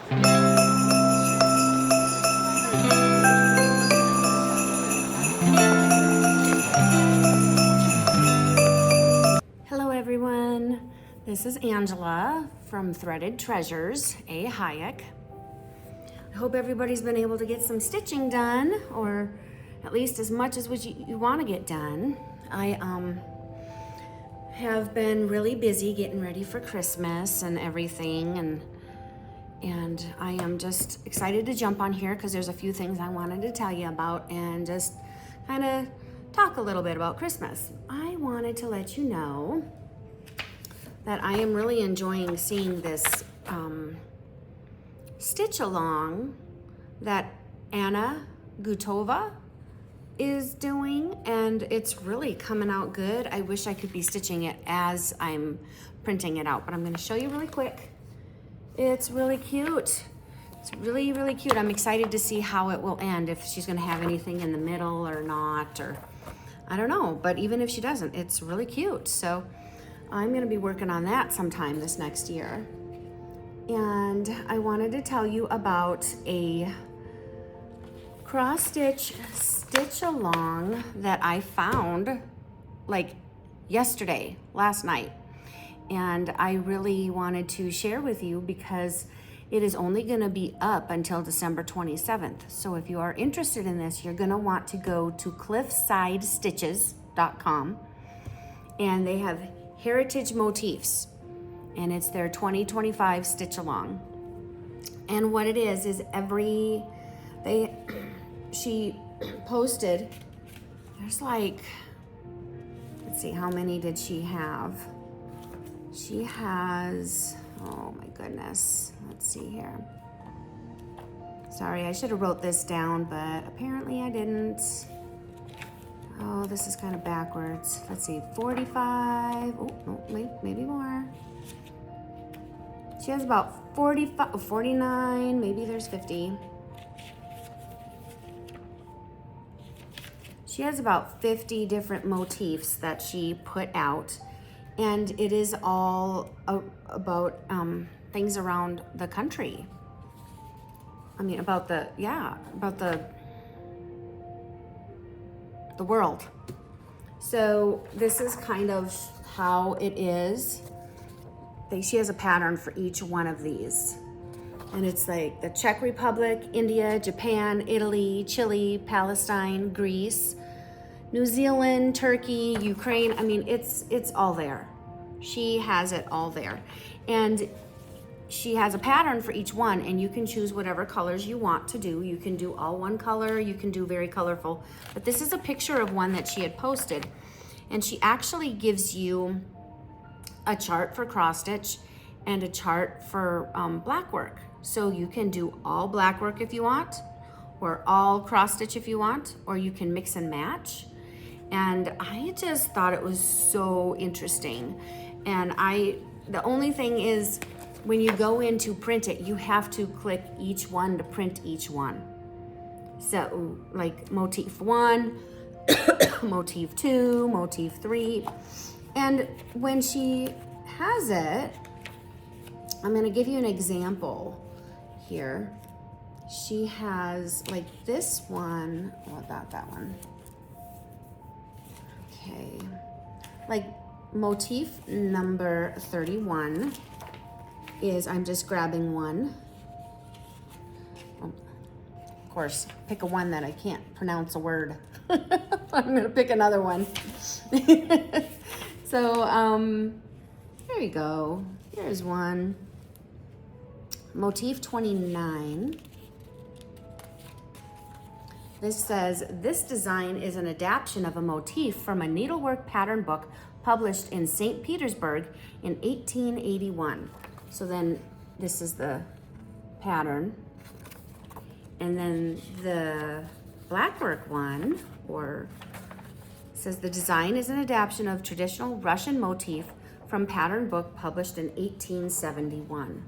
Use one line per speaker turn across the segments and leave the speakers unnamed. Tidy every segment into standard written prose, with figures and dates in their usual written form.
Hello everyone, this is Angela from Threaded Treasures, A. Hayek. I hope everybody's been able to get some stitching done, or at least as much as what you want to get done. I have been really busy getting ready for Christmas and everything, and I am just excited to jump on here because there's a few things I wanted to tell you about and just kind of talk a little bit about Christmas. I wanted to let you know that I am really enjoying seeing this stitch along that Anna Gutova is doing, and it's really coming out good. I wish I could be stitching it as I'm printing it out, but I'm going to show you really quick. It's really cute. It's really, really cute. I'm excited to see how it will end, if she's going to have anything in the middle or not, or I don't know, but even if she doesn't, it's really cute. So I'm going to be working on that sometime this next year. And I wanted to tell you about a cross stitch along that I found like yesterday, last night. And I really wanted to share with you because it is only going to be up until December 27th. So if you are interested in this, you're going to want to go to cliffsidestitches.com, and they have heritage motifs, and it's their 2025 stitch along. And what it is she posted, there's like, let's see, how many did she have? She has, oh my goodness, let's see here. Sorry, I should have wrote this down, but apparently I didn't. Oh, this is kind of backwards. Let's see, 45, oh, no, maybe more. She has about 45, 49, maybe there's 50. She has about 50 different motifs that she put out, and it is all about things around the country. I mean, about the world. So this is kind of how it is. She has a pattern for each one of these. And it's like the Czech Republic, India, Japan, Italy, Chile, Palestine, Greece, New Zealand, Turkey, Ukraine. I mean, it's all there. She has it all there. And she has a pattern for each one, and you can choose whatever colors you want to do. You can do all one color, you can do very colorful. But this is a picture of one that she had posted. And she actually gives you a chart for cross stitch and a chart for black work. So you can do all black work if you want, or all cross stitch if you want, or you can mix and match. And I just thought it was so interesting. And the only thing is, when you go in to print it, you have to click each one to print each one. So like motif 1, motif 2, motif 3. And when she has it, I'm going to give you an example here. She has like this one, what about that one? Okay, like motif number 31 is, I'm just grabbing one. Of course, pick a one that I can't pronounce a word. I'm gonna pick another one. So, there you go. Here's one. Motif 29. This says, this design is an adaptation of a motif from a needlework pattern book published in St. Petersburg in 1881. So then this is the pattern. And then the blackwork one, says the design is an adaptation of traditional Russian motif from pattern book published in 1871.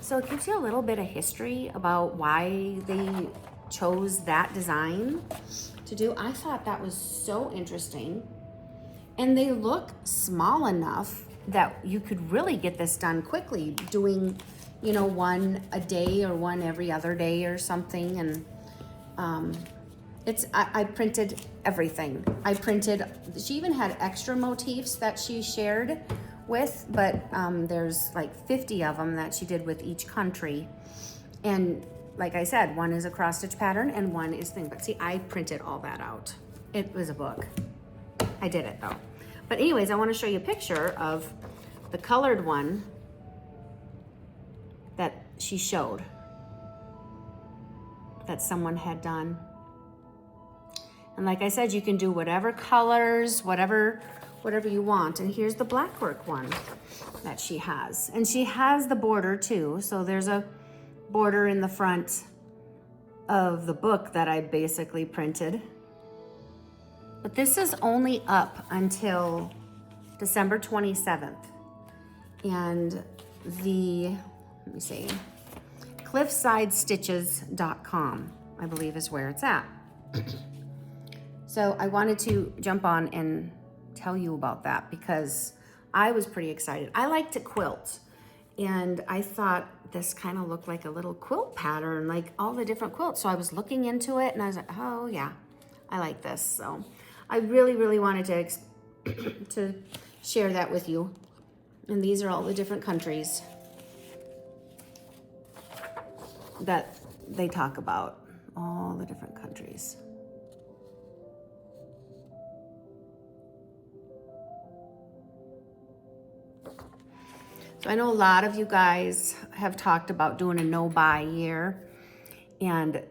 So it gives you a little bit of history about why they chose that design to do. I thought that was so interesting. And they look small enough that you could really get this done quickly, doing, you know, one a day or one every other day or something. And I printed everything. She even had extra motifs that she shared with, but there's like 50 of them that she did with each country. And like I said, one is a cross stitch pattern and one is thing. But see, I printed all that out. It was a book. I did it though. But anyways, I want to show you a picture of the colored one that she showed, that someone had done. And like I said, you can do whatever colors, whatever you want. And here's the blackwork one that she has. And she has the border too. So there's a border in the front of the book that I basically printed. But this is only up until December 27th. And let me see, cliffsidestitches.com, I believe is where it's at. So I wanted to jump on and tell you about that because I was pretty excited. I like to quilt, and I thought this kind of looked like a little quilt pattern, like all the different quilts. So I was looking into it and I was like, oh yeah, I like this. So I really, really wanted to share that with you. And these are all the different countries that they talk about, all the different countries. So I know a lot of you guys have talked about doing a no-buy year, and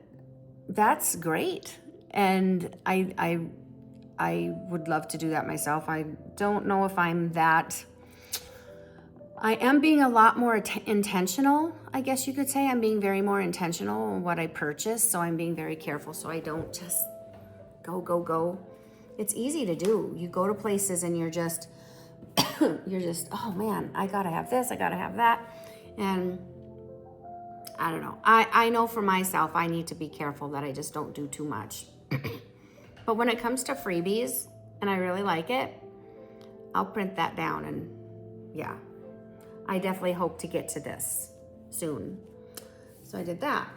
that's great. And I would love to do that myself. I don't know if I'm that. I am being a lot more intentional, I guess you could say. I'm being very more intentional on what I purchase, so I'm being very careful so I don't just go. It's easy to do. You go to places and you're just, oh man, I gotta have this, I gotta have that. And I don't know. I know for myself, I need to be careful that I just don't do too much. But when it comes to freebies, and I really like it, I'll print that down. And yeah, I definitely hope to get to this soon. So I did that.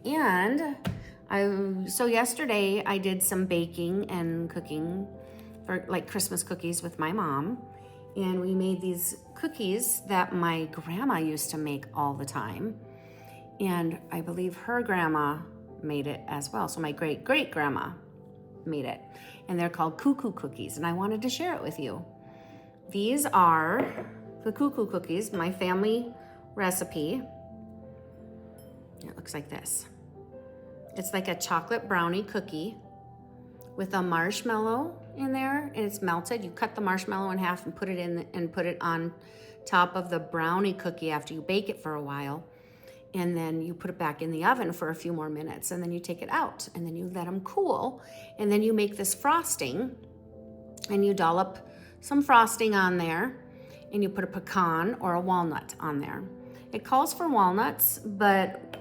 And so yesterday I did some baking and cooking for like Christmas cookies with my mom. And we made these cookies that my grandma used to make all the time. And I believe her grandma made it as well. So my great grandma made it. And they're called cuckoo cookies. And I wanted to share it with you. These are the cuckoo cookies, my family recipe. It looks like this. It's like a chocolate brownie cookie with a marshmallow in there, and it's melted. You cut the marshmallow in half and put it on top of the brownie cookie after you bake it for a while. And then you put it back in the oven for a few more minutes, and then you take it out, and then you let them cool, and then you make this frosting, and you dollop some frosting on there, and you put a pecan or a walnut on there. It calls for walnuts, but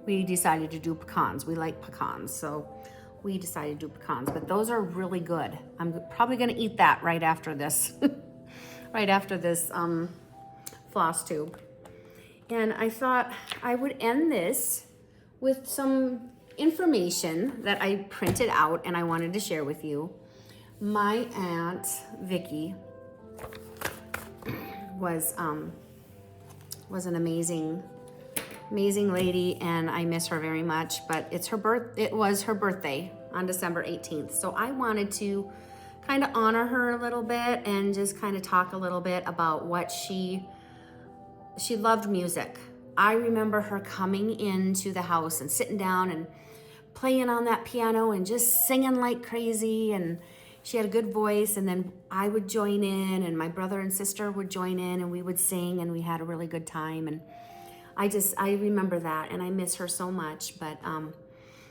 we decided to do pecans. We like pecans, so we decided to do pecans, but those are really good. I'm probably gonna eat that right after this, right after this floss tube. And I thought I would end this with some information that I printed out and I wanted to share with you. My Aunt Vicky was an amazing lady, and I miss her very much, but it was her birthday on December 18th. So I wanted to kind of honor her a little bit and just kind of talk a little bit about what she loved music. I remember her coming into the house and sitting down and playing on that piano and just singing like crazy, and she had a good voice, and then I would join in and my brother and sister would join in and we would sing and we had a really good time. And I remember that, and I miss her so much. But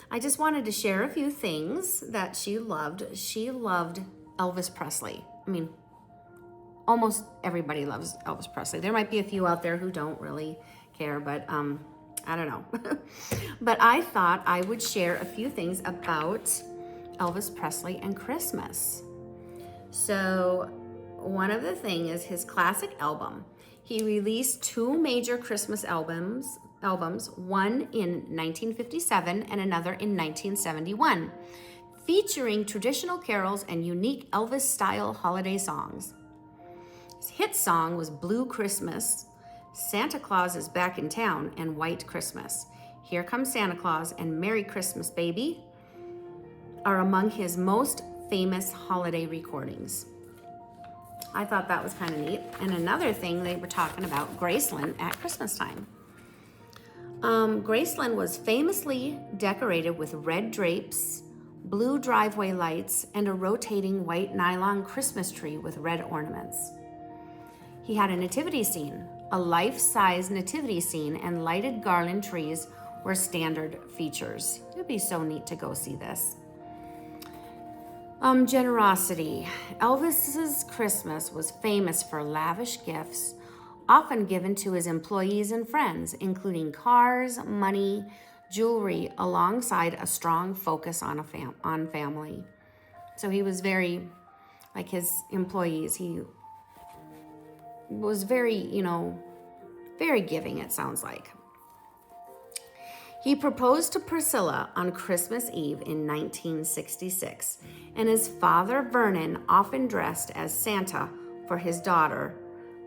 I just wanted to share a few things that she loved. She loved Elvis Presley. I mean, almost everybody loves Elvis Presley. There might be a few out there who don't really care, but I don't know. But I thought I would share a few things about Elvis Presley and Christmas. So one of the things is his classic album. He released 2 major Christmas albums, one in 1957 and another in 1971, featuring traditional carols and unique Elvis-style holiday songs. His hit song was Blue Christmas, Santa Claus is Back in Town, and White Christmas. Here Comes Santa Claus and Merry Christmas, Baby are among his most famous holiday recordings. I thought that was kind of neat. And another thing, they were talking about Graceland at Christmas time. Graceland was famously decorated with red drapes, blue driveway lights, and a rotating white nylon Christmas tree with red ornaments. He had a nativity scene. A life-size nativity scene and lighted garland trees were standard features. It would be so neat to go see this. Generosity. Elvis's Christmas was famous for lavish gifts, often given to his employees and friends, including cars, money, jewelry, alongside a strong focus on family. So he was very, like his employees, he was very, very giving, it sounds like. He proposed to Priscilla on Christmas Eve in 1966, and his father, Vernon, often dressed as Santa for his daughter,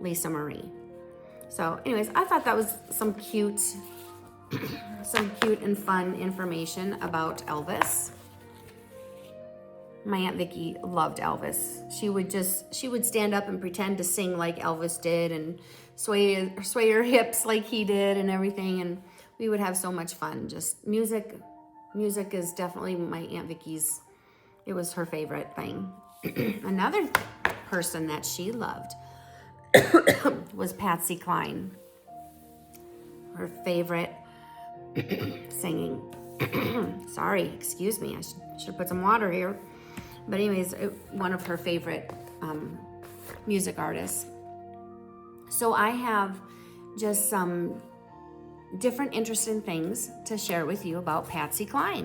Lisa Marie. So anyways, I thought that was some cute and fun information about Elvis. My Aunt Vicky loved Elvis. She would stand up and pretend to sing like Elvis did and sway her hips like he did and everything, and we would have so much fun. Just music is definitely my Aunt Vicky's, it was her favorite thing. Another person that she loved was Patsy Cline. Her favorite singing. Sorry, excuse me, I should put some water here. But anyways, one of her favorite music artists. So I have just some different interesting things to share with you about Patsy Cline.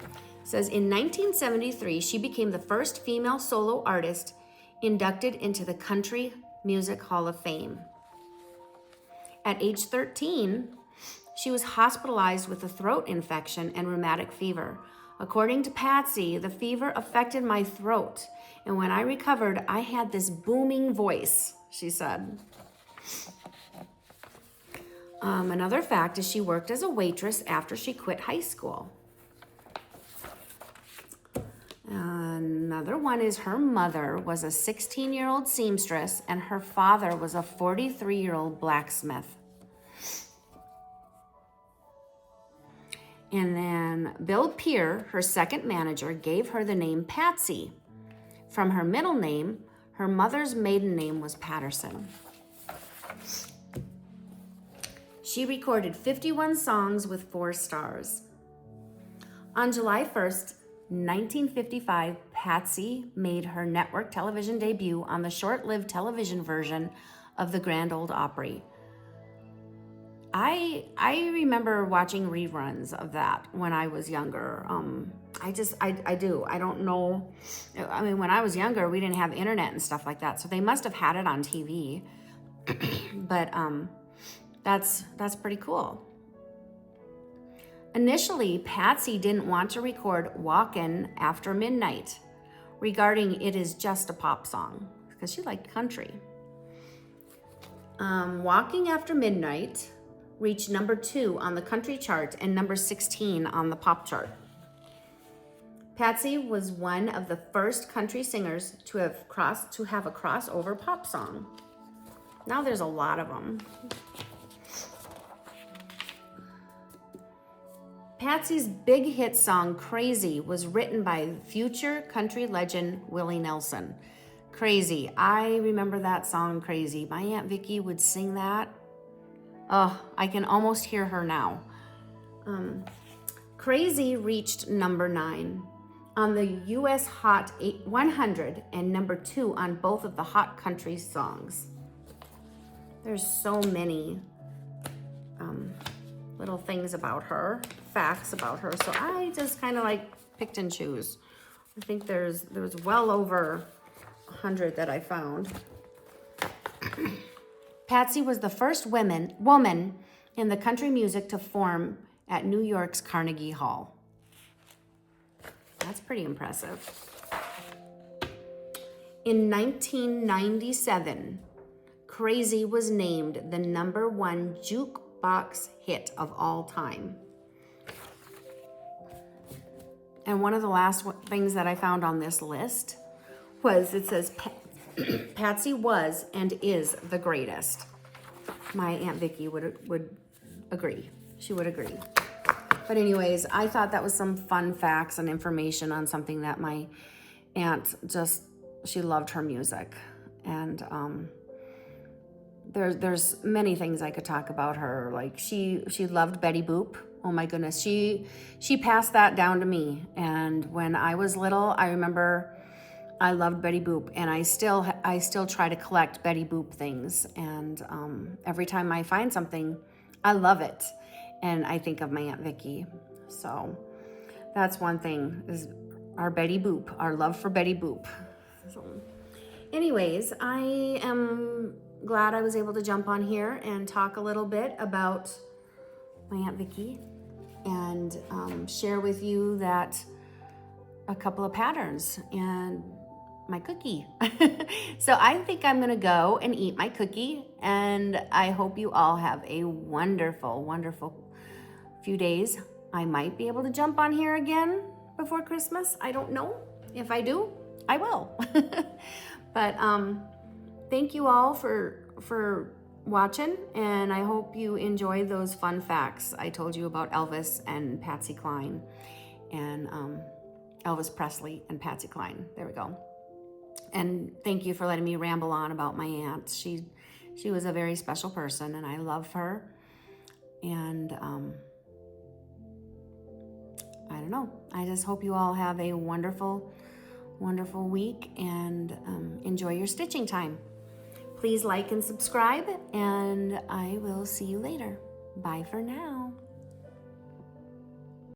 It says in 1973, she became the first female solo artist inducted into the Country Music Hall of Fame. At age 13, she was hospitalized with a throat infection and rheumatic fever. According to Patsy, the fever affected my throat, and when I recovered, I had this booming voice, she said. Another fact is she worked as a waitress after she quit high school. Another one is her mother was a 16-year-old seamstress and her father was a 43-year-old blacksmith. And then Bill Peer, her second manager, gave her the name Patsy. From her middle name, her mother's maiden name was Patterson. She recorded 51 songs with 4 stars. On July 1st, 1955, Patsy made her network television debut on the short-lived television version of the Grand Ole Opry. I remember watching reruns of that when I was younger. I do. I don't know. I mean, when I was younger, we didn't have internet and stuff like that, so they must have had it on TV. But that's pretty cool. Initially, Patsy didn't want to record Walkin' After Midnight, regarding it is just a pop song, because she liked country. Walking After Midnight reached number 2 on the country chart and number 16 on the pop chart. Patsy was one of the first country singers to have a crossover pop song. Now there's a lot of them. Patsy's big hit song, Crazy, was written by future country legend Willie Nelson. Crazy. I remember that song, Crazy. My Aunt Vicky would sing that. Oh, I can almost hear her now. Crazy reached number 9 on the U.S. Hot 100 and number 2 on both of the hot country songs. There's so many little things about her, facts about her. So I just kind of like picked and choose. I think there was well over 100 that I found. Patsy was the first woman in the country music to form at New York's Carnegie Hall. That's pretty impressive. In 1997, Crazy was named the #1 jukebox hit of all time. And one of the last things that I found on this list was, it says, Patsy was and is the greatest. My Aunt Vicky would agree. She would agree. But anyways, I thought that was some fun facts and information on something that my aunt she loved her music. And there's many things I could talk about her. Like she loved Betty Boop. Oh my goodness, she passed that down to me. And when I was little, I remember I loved Betty Boop, and I still try to collect Betty Boop things. And every time I find something, I love it, and I think of my Aunt Vicky. So that's one thing, is our Betty Boop, our love for Betty Boop. So, anyways, I am glad I was able to jump on here and talk a little bit about my Aunt Vicky, and share with you that a couple of patterns and my cookie. So I think I'm gonna go and eat my cookie, and I hope you all have a wonderful, wonderful few days. I might be able to jump on here again before Christmas. I don't know. If I do, I will. But thank you all for watching, and I hope you enjoyed those fun facts I told you about Elvis and Patsy Cline, and Elvis Presley and Patsy Cline. There we go. And thank you for letting me ramble on about my aunt. She was a very special person, and I love her. And I don't know. I just hope you all have a wonderful, wonderful week, and enjoy your stitching time. Please like and subscribe, and I will see you later. Bye for now.